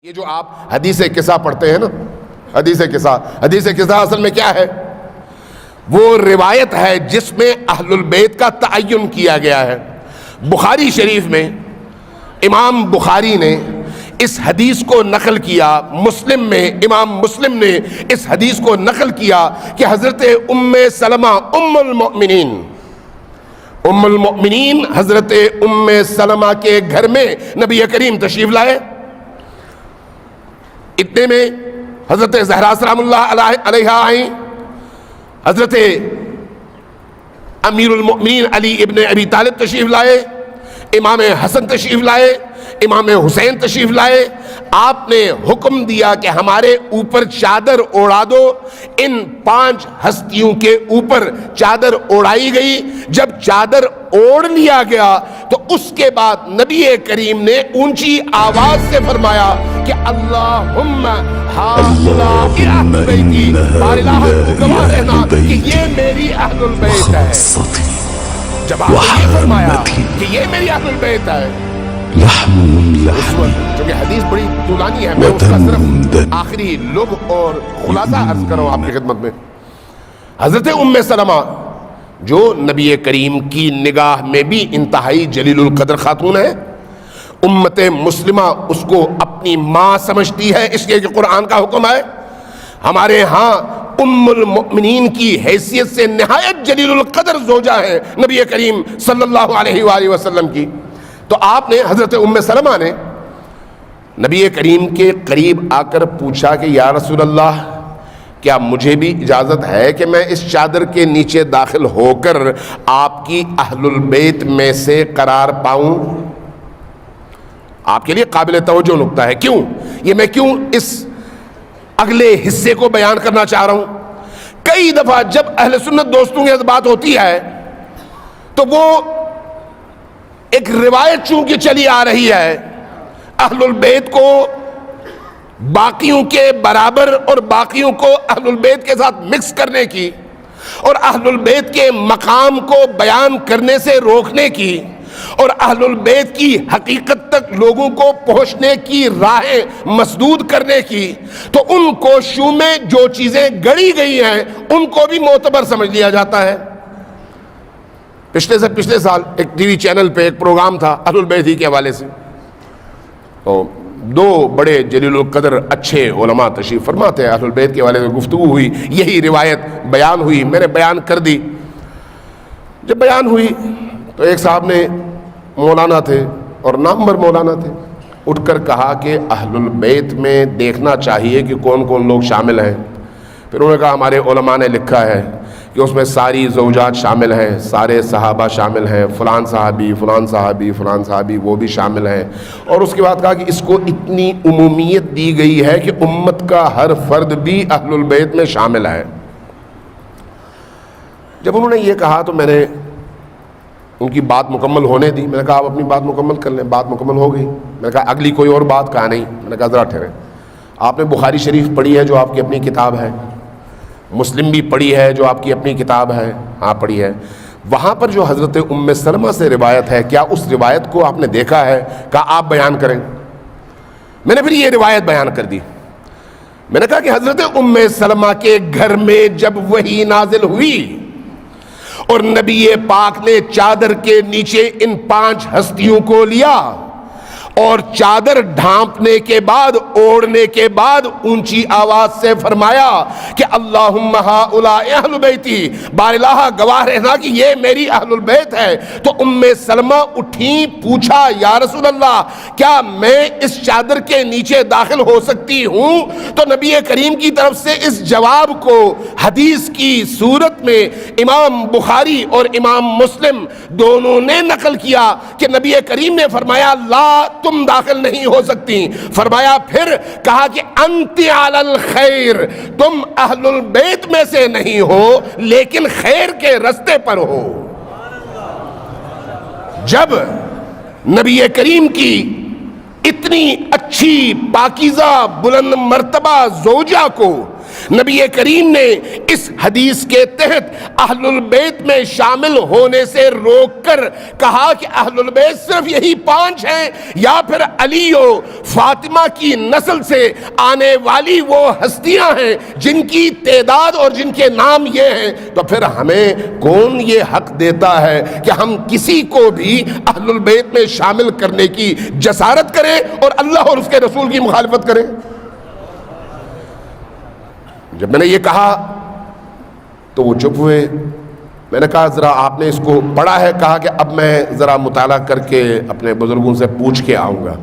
یہ جو آپ حدیث قصہ پڑھتے ہیں نا، حدیث قصہ اصل میں کیا ہے؟ وہ روایت ہے جس میں اہل البیت کا تعین کیا گیا ہے۔ بخاری شریف میں امام بخاری نے اس حدیث کو نقل کیا، مسلم میں امام مسلم نے اس حدیث کو نقل کیا کہ حضرت ام سلمہ ام المؤمنین حضرت ام سلمہ کے گھر میں نبی کریم تشریف لائے۔ اتنے میں حضرت زہرا سلام اللہ علیہا آئیں، حضرت امیر المؤمنین علی ابن ابی طالب تشریف لائے، امام حسن تشریف لائے، امام حسین تشریف لائے۔ آپ نے حکم دیا کہ ہمارے اوپر چادر اوڑھا دو۔ ان 5 ہستیوں کے اوپر چادر اوڑھائی گئی۔ جب چادر اوڑھ لیا گیا تو اس کے بعد نبی کریم نے اونچی آواز سے فرمایا کہ اللہم ہؤلاء اہل بیتی، بار الہ گواہ رہنا کہ یہ میری اہل البیت ہے۔ جب آپ نے یہ فرمایا کہ یہ میری اہل البیت ہے، چونکہ حدیث بڑی طولانی ہے، میں اس کا صرف آخری لب اور خلاصہ عرض کروں آپ کی خدمت میں۔ حضرت ام سلمہ جو نبی کریم کی نگاہ میں بھی انتہائی جلیل القدر خاتون ہے، امت مسلمہ اس کو اپنی ماں سمجھتی ہے، اس لیے کہ قرآن کا حکم ہے۔ ہمارے ہاں ام المؤمنین کی حیثیت سے نہایت جلیل القدر زوجہ ہے نبی کریم صلی اللہ علیہ وآلہ وسلم کی۔ تو آپ نے حضرت ام سلمہ نے نبی کریم کے قریب آ کر پوچھا کہ یا رسول اللہ، کیا مجھے بھی اجازت ہے کہ میں اس چادر کے نیچے داخل ہو کر آپ کی اہل البیت میں سے قرار پاؤں؟ آپ کے لیے قابل توجہ نکتہ ہے۔ کیوں یہ میں کیوں اس اگلے حصے کو بیان کرنا چاہ رہا ہوں؟ کئی دفعہ جب اہل سنت دوستوں کے بات ہوتی ہے تو وہ ایک روایت چونکہ چلی آ رہی ہے اہل البیت کو باقیوں کے برابر اور باقیوں کو اہل البیت کے ساتھ مکس کرنے کی اور اہل البیت کے مقام کو بیان کرنے سے روکنے کی اور اہل البیت کی حقیقت تک لوگوں کو پہنچنے کی راہیں مسدود کرنے کی، تو ان کوششوں میں جو چیزیں گڑی گئی ہیں ان کو بھی معتبر سمجھ لیا جاتا ہے۔ پچھلے سال ایک ٹی وی چینل پہ ایک پروگرام تھا اہل البیت ہی کے حوالے سے، تو 2 بڑے جلیل القدر اچھے علماء تشریف فرما تھے، اہل البیت کے حوالے سے گفتگو ہوئی، یہی روایت بیان ہوئی، میں نے بیان کر دی۔ جب بیان ہوئی تو ایک صاحب نے، مولانا تھے اور نامور مولانا تھے، اٹھ کر کہا کہ اہل البیت میں دیکھنا چاہیے کہ کون کون لوگ شامل ہیں۔ پھر انہوں نے کہا ہمارے علماء نے لکھا ہے کہ اس میں ساری زوجات شامل ہیں، سارے صحابہ شامل ہیں، فلان صحابی فلان صحابی فلان صحابی وہ بھی شامل ہیں، اور اس کے بعد کہا کہ اس کو اتنی عمومیت دی گئی ہے کہ امت کا ہر فرد بھی اہل البیت میں شامل ہے۔ جب انہوں نے یہ کہا تو میں نے ان کی بات مکمل ہونے دی۔ میں نے کہا آپ اپنی بات مکمل کر لیں۔ بات مکمل ہو گئی۔ میں نے کہا اگلی کوئی اور بات؟ کہا نہیں۔ میں نے کہا ذرا ٹھہریں، آپ نے بخاری شریف پڑھی ہے جو آپ کی اپنی کتاب ہے، مسلم بھی پڑھی ہے جو آپ کی اپنی کتاب ہے؟ ہاں پڑھی ہے۔ وہاں پر جو حضرت ام سلمہ سے روایت ہے، کیا اس روایت کو آپ نے دیکھا ہے؟ کہا آپ بیان کریں۔ میں نے پھر یہ روایت بیان کر دی۔ میں نے کہا کہ حضرت ام سلمہ کے گھر میں جب وحی نازل ہوئی اور نبی پاک نے چادر کے نیچے ان 5 ہستیوں کو لیا اور چادر ڈھانپنے کے بعد، اوڑھنے کے بعد اونچی آواز سے فرمایا کہ اللہم ہؤلاء اہل بیتی، بار الہ گواہ رہنا کہ یہ میری اہل البیت ہے، تو ام سلمہ اٹھیں، پوچھا یا رسول اللہ کیا میں اس چادر کے نیچے داخل ہو سکتی ہوں؟ تو نبی کریم کی طرف سے اس جواب کو حدیث کی صورت میں امام بخاری اور امام مسلم دونوں نے نقل کیا کہ نبی کریم نے فرمایا لا، تم داخل نہیں ہو سکتی۔ فرمایا پھر کہا کہ انت علی الخیر، تم اہل البیت میں سے نہیں ہو لیکن خیر کے رستے پر ہو۔ جب نبی کریم کی اتنی اچھی پاکیزہ بلند مرتبہ زوجہ کو نبی کریم نے اس حدیث کے تحت اہل البیت میں شامل ہونے سے روک کر کہا کہ اہل البیت صرف یہی 5 ہیں یا پھر علی و فاطمہ کی نسل سے آنے والی وہ ہستیاں ہیں جن کی تعداد اور جن کے نام یہ ہیں، تو پھر ہمیں کون یہ حق دیتا ہے کہ ہم کسی کو بھی اہل البیت میں شامل کرنے کی جسارت کریں اور اللہ اور اس کے رسول کی مخالفت کریں؟ جب میں نے یہ کہا تو وہ چپ ہوئے. میں نے کہا ذرا آپ نے اس کو پڑھا ہے؟ کہا کہ اب میں ذرا مطالعہ کر کے اپنے بزرگوں سے پوچھ کے آؤں گا.